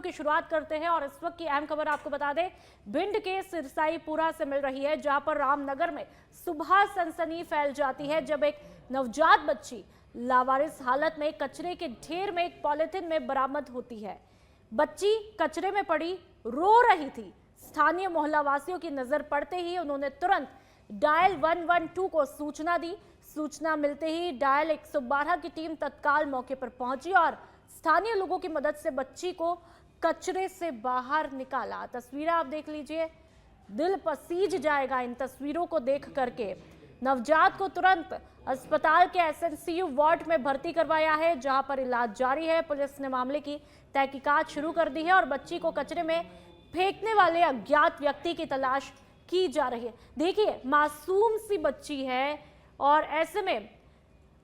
की शुरुआत करते हैं और इस वक्त की अहम खबर आपको बता दें, भिंड के सिरसाईपुरा से मिल रही है, जहां पर रामनगर में सुबह सनसनी फैल जाती है जब एक नवजात बच्ची लावारिस हालत में कचरे के ढेर में एक पॉलिथीन में बरामद होती है। बच्ची कचरे में पड़ी रो रही थी। स्थानीय मोहल्ला वासियों की नजर पड़ते ही उन्होंने तुरंत डायल 112 को सूचना दी। सूचना मिलते ही डायल 112 की टीम तत्काल मौके पर पहुंची और स्थानीय लोगों की मदद से बच्ची को कचरे से बाहर निकाला। तस्वीरें आप देख लीजिए, दिल पसीज जाएगा इन तस्वीरों को देख करके। नवजात को तुरंत अस्पताल के एसएनसीयू वार्ड में भर्ती करवाया है, जहां पर इलाज जारी है। पुलिस ने मामले की तहकीकात शुरू कर दी है और बच्ची को कचरे में फेंकने वाले अज्ञात व्यक्ति की तलाश की जा रही है। देखिए, मासूम सी बच्ची है और ऐसे में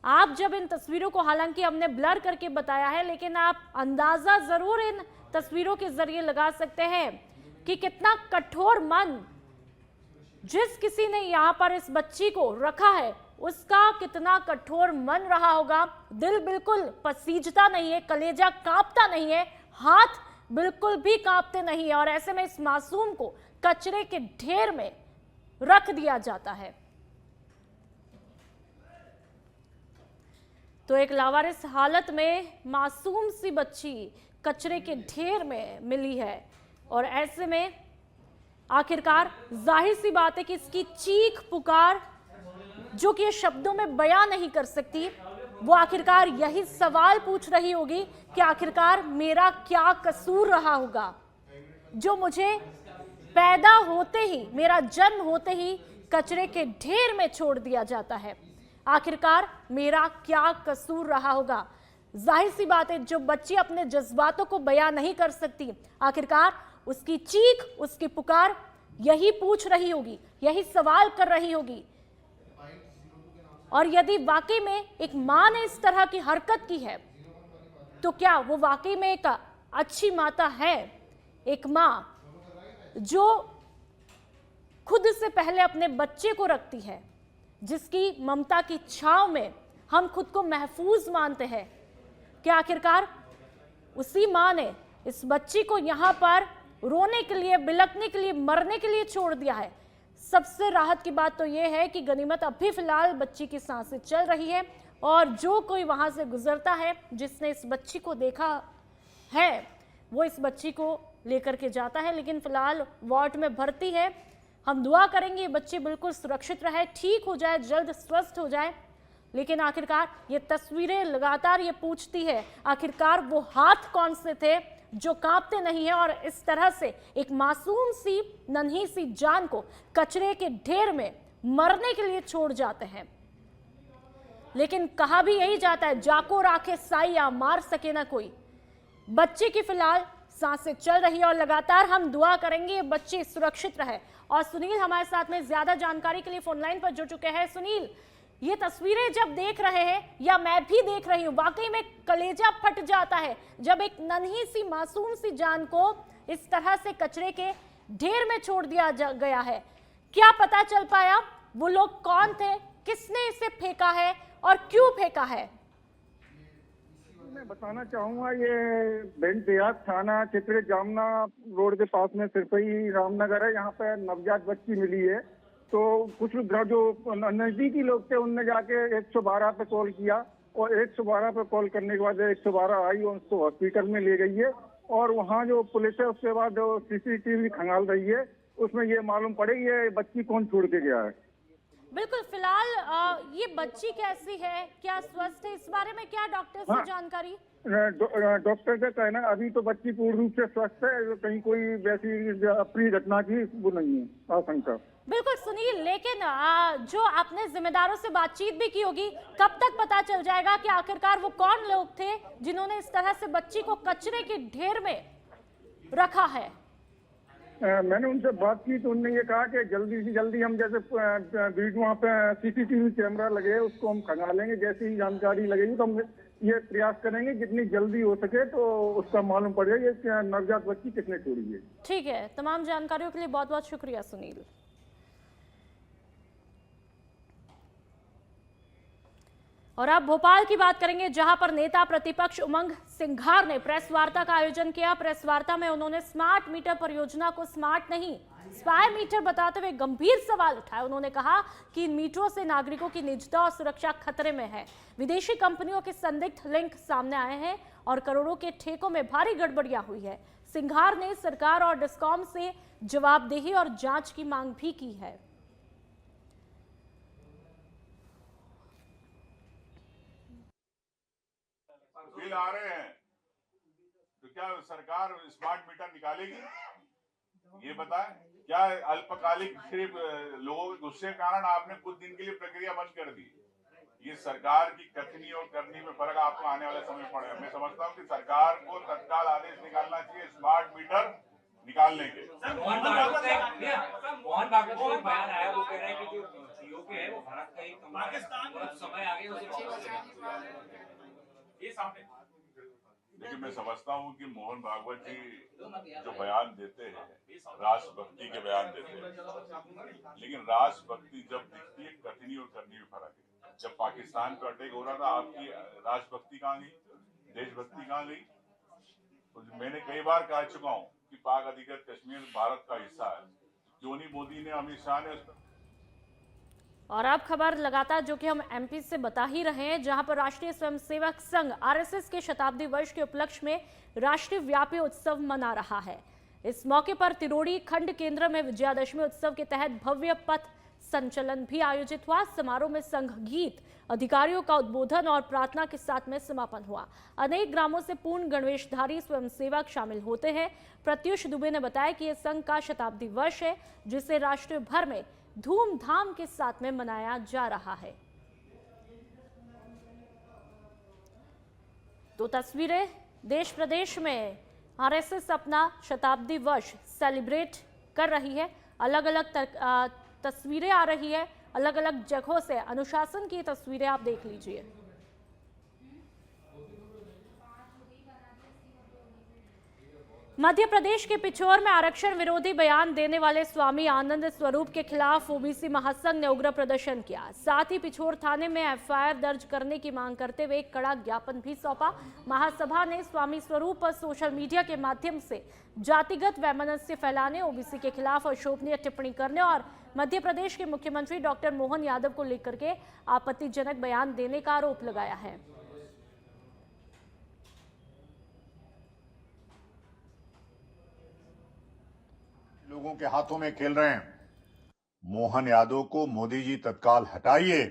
आप जब इन तस्वीरों को, हालांकि हमने ब्लर करके बताया है, लेकिन आप अंदाजा जरूर इन तस्वीरों के जरिए लगा सकते हैं कि कितना कठोर मन जिस किसी ने यहां पर इस बच्ची को रखा है उसका कितना कठोर मन रहा होगा। दिल बिल्कुल पसीजता नहीं है, कलेजा कांपता नहीं है, हाथ बिल्कुल भी कांपते नहीं है और ऐसे में इस मासूम को कचरे के ढेर में रख दिया जाता है। तो एक लावारिस हालत में मासूम सी बच्ची कचरे के ढेर में मिली है और ऐसे में आखिरकार जाहिर सी बात है कि इसकी चीख पुकार जो कि ये शब्दों में बयां नहीं कर सकती, वो आखिरकार यही सवाल पूछ रही होगी कि आखिरकार मेरा क्या कसूर रहा होगा जो मुझे पैदा होते ही, मेरा जन्म होते ही कचरे के ढेर में छोड़ दिया जाता है। आखिरकार मेरा क्या कसूर रहा होगा। जाहिर सी बात है, जो बच्ची अपने जज्बातों को बयां नहीं कर सकती, आखिरकार उसकी चीख, उसकी पुकार यही पूछ रही होगी, यही सवाल कर रही होगी। और यदि वाकई में एक मां ने इस तरह की हरकत की है तो क्या वो वाकई में एक अच्छी माता है? एक मां जो खुद से पहले अपने बच्चे को रखती है, जिसकी ममता की छांव में हम खुद को महफूज मानते हैं, क्या आखिरकार उसी मां ने इस बच्ची को यहां पर रोने के लिए, बिलखने के लिए, मरने के लिए छोड़ दिया है? सबसे राहत की बात तो यह है कि गनीमत अभी फिलहाल बच्ची की सांसें चल रही है और जो कोई वहां से गुजरता है, जिसने इस बच्ची को देखा है, वो इस बच्ची को लेकर के जाता है। लेकिन फिलहाल वार्ड में भर्ती है। हम दुआ करेंगे ये बच्ची बिल्कुल सुरक्षित रहे, ठीक हो जाए, जल्द स्वस्थ हो जाए। लेकिन आखिरकार ये तस्वीरें लगातार ये पूछती है, आखिरकार वो हाथ कौन से थे जो कांपते नहीं है और इस तरह से एक मासूम सी नन्ही सी जान को कचरे के ढेर में मरने के लिए छोड़ जाते हैं। लेकिन कहा भी यही जाता है, जाको राखे साइया, मार सके ना कोई। बच्चे की फिलहाल सांसें चल रही है और लगातार हम दुआ करेंगे ये बच्चे सुरक्षित रहे। और सुनील हमारे साथ में ज्यादा जानकारी के लिए फोन लाइन पर जुड़ चुके हैं। सुनील, ये तस्वीरें जब देख रहे हैं या मैं भी देख रही हूं, वाकई में कलेजा फट जाता है जब एक नन्ही सी मासूम सी जान को इस तरह से कचरे के ढेर में छोड़ दिया गया है। क्या पता चल पाया वो लोग कौन थे, किसने इसे फेंका है और क्यों फेंका है? मैं बताना चाहूंगा, ये भिंड देहात थाना चित्रे जामना रोड के पास में सिरसई रामनगर है। यहाँ पे नवजात बच्ची मिली है। तो कुछ जो नजदीकी लोग थे उनने जाके 112 पे कॉल किया और 112 पे कॉल करने के बाद 112 आई और उसको हॉस्पिटल में ले गई है। और वहाँ जो पुलिस है उसके बाद जो सीसीटीवी खंगाल रही है, उसमें ये मालूम पड़े ये बच्ची कौन छोड़ के गया है। बिल्कुल, फिलहाल ये बच्ची कैसी है, क्या स्वस्थ है, इस बारे में क्या डॉक्टर से जानकारी? डॉक्टर का कहना है अभी तो बच्ची पूर्ण रूप से स्वस्थ है, कहीं कोई वैसी अप्रिय घटना की वो नहीं है आशंका। बिल्कुल सुनील, लेकिन जो आपने जिम्मेदारों से बातचीत भी की होगी, कब तक पता चल जाएगा कि आखिरकार वो कौन लोग थे जिन्होंने इस तरह से बच्ची को कचरे के ढेर में रखा है? मैंने उनसे बात की तो उन्होंने ये कहा कि जल्दी से जल्दी हम, जैसे वीडियो वहाँ पे सीसीटीवी कैमरा लगे है उसको हम खंगालेंगे, जैसे ही जानकारी लगेगी तो हम ये प्रयास करेंगे जितनी जल्दी हो सके तो उसका मालूम पड़ जाए कि नवजात बच्ची किसने छोड़ी है। ठीक है, तमाम जानकारियों के लिए बहुत बहुत शुक्रिया सुनील। और अब भोपाल की बात करेंगे, जहां पर नेता प्रतिपक्ष उमंग सिंघार ने प्रेस वार्ता का आयोजन किया। प्रेस वार्ता में उन्होंने स्मार्ट मीटर परियोजना को स्मार्ट नहीं, स्पाई मीटर बताते हुए गंभीर सवाल उठाए। उन्होंने कहा कि इन मीटरों से नागरिकों की निजता और सुरक्षा खतरे में है। विदेशी कंपनियों के संदिग्ध लिंक सामने आए हैं और करोड़ों के ठेकों में भारी गड़बड़ियां हुई है। सिंघार ने सरकार और डिस्कॉम से जवाबदेही और जांच की मांग भी की है। बिल आ रहे हैं तो क्या सरकार स्मार्ट मीटर निकालेगी? ये बताएं। क्या अल्पकालिक सिर्फ लोगों के गुस्से के कारण आपने कुछ दिन के लिए प्रक्रिया बंद कर दी? ये सरकार की कथनी और करनी में फर्क आपको आने वाले समय पड़ेगा। मैं समझता हूँ कि सरकार को तत्काल आदेश निकालना चाहिए स्मार्ट मीटर निकालने के। मोहन भागवत का एक बयान आया, वो कह रहे हैं कि जो पीओके है वो भारत का एक पाकिस्तान समय आगे ये सामने। लेकिन मैं समझता हूँ कि मोहन भागवत जी जो बयान देते हैं राष्ट्रभक्ति के बयान देते हैं, लेकिन राष्ट्रभक्ति जब दिखती है कथनी और करनी में फर्क है। जब पाकिस्तान पर अटैक हो रहा था आपकी राष्ट्रभक्ति कहाँ गई, देशभक्ति कहाँ गई? तो मैंने कई बार कह चुका हूँ कि पाक अधिकृत कश्मीर भारत का हिस्सा है। क्यों नहीं मोदी ने, अमित शाह ने और अब खबर लगातार जो कि हम एमपी से बता ही रहे हैं, जहां पर राष्ट्रीय स्वयंसेवक संघ आरएसएस के शताब्दी वर्ष के उपलक्ष्य में राष्ट्रीय व्यापी उत्सव मना रहा है। इस मौके पर तिरोड़ी खंड केंद्र में विजयादशमी उत्सव के तहत भव्य पथ संचलन भी आयोजित हुआ। समारोह में संघ गीत, अधिकारियों का उद्बोधन और प्रार्थना के साथ में समापन हुआ। अनेक ग्रामों से पूर्ण गणवेशधारी स्वयंसेवक शामिल होते हैं। प्रत्युष दुबे ने बताया कि यह संघ का शताब्दी वर्ष है, जिसे राष्ट्र भर में धूमधाम के साथ में मनाया जा रहा है। तो तस्वीरें देश प्रदेश में आरएसएस अपना शताब्दी वर्ष सेलिब्रेट कर रही है। अलग अलग तस्वीरें आ रही है, अलग अलग जगहों से अनुशासन की तस्वीरें आप देख लीजिए। मध्य प्रदेश के पिछोर में आरक्षण विरोधी बयान देने वाले स्वामी आनंद स्वरूप के खिलाफ ओबीसी महासंघ ने उग्र प्रदर्शन किया। साथ ही पिछोर थाने में एफआईआर दर्ज करने की मांग करते हुए एक कड़ा ज्ञापन भी सौंपा। महासभा ने स्वामी स्वरूप पर सोशल मीडिया के माध्यम से जातिगत वैमनस्य फैलाने, ओबीसी के खिलाफ अशोभनीय टिप्पणी करने और मध्य प्रदेश के मुख्यमंत्री डॉक्टर मोहन यादव को लेकर के आपत्तिजनक बयान देने का आरोप लगाया है। लोगों के हाथों में खेल रहे हैं। मोहन यादव को मोदी जी तत्काल हटाइए,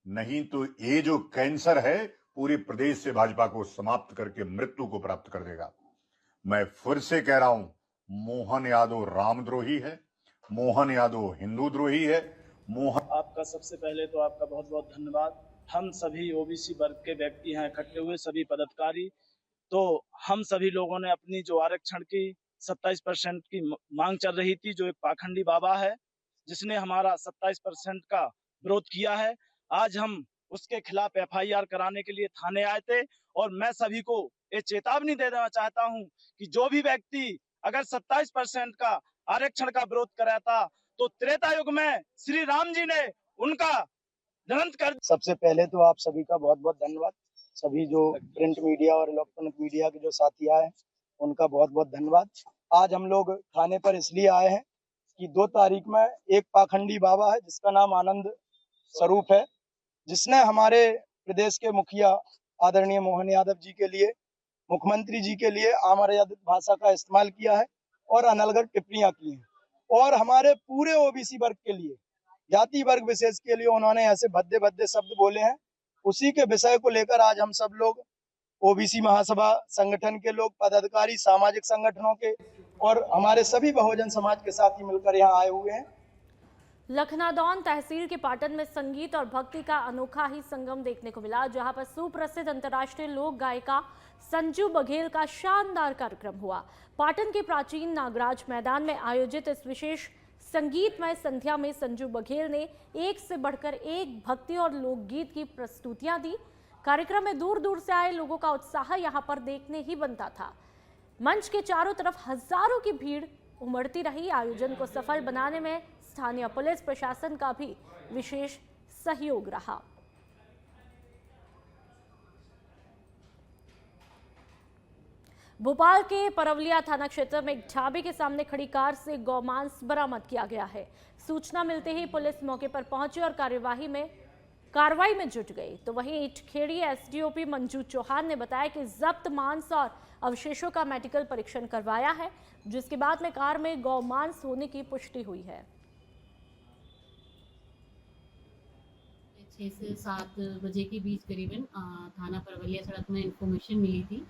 नहीं तो ये जो कैंसर है पूरे प्रदेश से भाजपा को समाप्त करके मृत्यु को प्राप्त कर देगा। मैं फिर से कह रहा हूं, मोहन यादव रामद्रोही है, मोहन यादव हिंदू द्रोही है। आपका सबसे पहले तो आपका बहुत बहुत धन्यवाद। हम सभी ओबीसी वर्ग के व्यक्ति हैं इकट्ठे हुए, सभी पदाधिकारी। तो हम सभी लोगों ने अपनी जो आरक्षण की 27% की मांग चल रही थी, जो एक पाखंडी बाबा है जिसने हमारा 27% का विरोध किया है, आज हम उसके खिलाफ एफआईआर कराने के लिए थाने आए थे। और मैं सभी को ये चेतावनी दे देना चाहता हूं कि जो भी व्यक्ति अगर 27% का आरक्षण का विरोध कराया था तो त्रेता युग में श्री राम जी ने उनका जन्म कर। सबसे पहले तो आप सभी का बहुत बहुत धन्यवाद। सभी जो प्रिंट मीडिया और इलेक्ट्रॉनिक मीडिया के जो साथी आए उनका बहुत बहुत धन्यवाद। आज हम लोग थाने पर इसलिए आए हैं कि 2 तारीख में एक पाखंडी बाबा है जिसका नाम आनंद स्वरूप है, जिसने हमारे प्रदेश के मुखिया आदरणीय मोहन यादव जी के लिए, मुख्यमंत्री जी के लिए अमर्यादित भाषा का इस्तेमाल किया है और अनलगढ़ टिप्पणियां की हैं। और हमारे पूरे ओबीसी वर्ग के लिए, जाति वर्ग विशेष के लिए उन्होंने ऐसे भद्दे भद्दे शब्द बोले हैं। उसी के विषय को लेकर आज हम सब लोग ओबीसी महासभा संगठन के लोग, पदाधिकारी, सामाजिक संगठनों के और हमारे सभी बहुजन समाज के साथी मिलकर यहाँ आए हुए हैं। लखनादौन तहसील के पाटन में संगीत और भक्ति का अनोखा ही संगम देखने को मिला, जहां पर सुप्रसिद्ध अंतर्राष्ट्रीय लोक गायिका संजू बघेल का शानदार कार्यक्रम हुआ। पाटन के प्राचीन नागराज मैदान में आयोजित इस विशेष संगीतमय संध्या में संजू बघेल ने एक से बढ़कर एक भक्ति और लोकगीत की प्रस्तुतियां दी। कार्यक्रम में दूर दूर से आए लोगों का उत्साह यहां पर देखने ही बनता था। मंच के चारों तरफ हजारों की भीड़ उमड़ती रही। आयोजन को सफल बनाने में स्थानीय पुलिस प्रशासन का भी विशेष सहयोग रहा। भोपाल के परवलिया थाना क्षेत्र में एक ढाबे के सामने खड़ी कार से गौमांस बरामद किया गया है। सूचना मिलते ही पुलिस मौके पर पहुंची और कार्रवाई में जुट गई। तो वहीं इटखेड़ी एसडीओपी मंजू चौहान ने बताया कि जब्त मांस और अवशेषों का मेडिकल परीक्षण करवाया है, जिसके बाद में कार में गौमांस होने की पुष्टि हुई है। 6 से 7 बजे के बीच करीबन थाना परवलिया सड़क में इंफॉर्मेशन मिली थी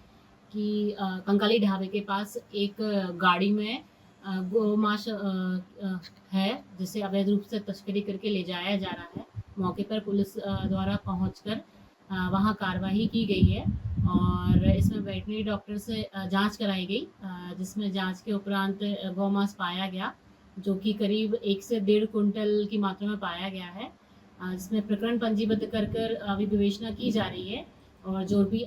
कि कंकाली ढाबे के पास एक गाड़ी में गौमांस है, जिसे अवैध रूप से तस्करी करके ले जाया जा रहा है। मौके पर पुलिस द्वारा पहुंचकर वहां कार्रवाई की गई है और इसमें वेटरनरी डॉक्टर से जांच कराई गई, जिसमें जांच के उपरांत गौमांस पाया गया, जो कि करीब 1 से 1.5 कुंटल की मात्रा में पाया गया है। जिसमें प्रकरण पंजीबद्ध कर अभी विवेचना की जा रही है और जो भी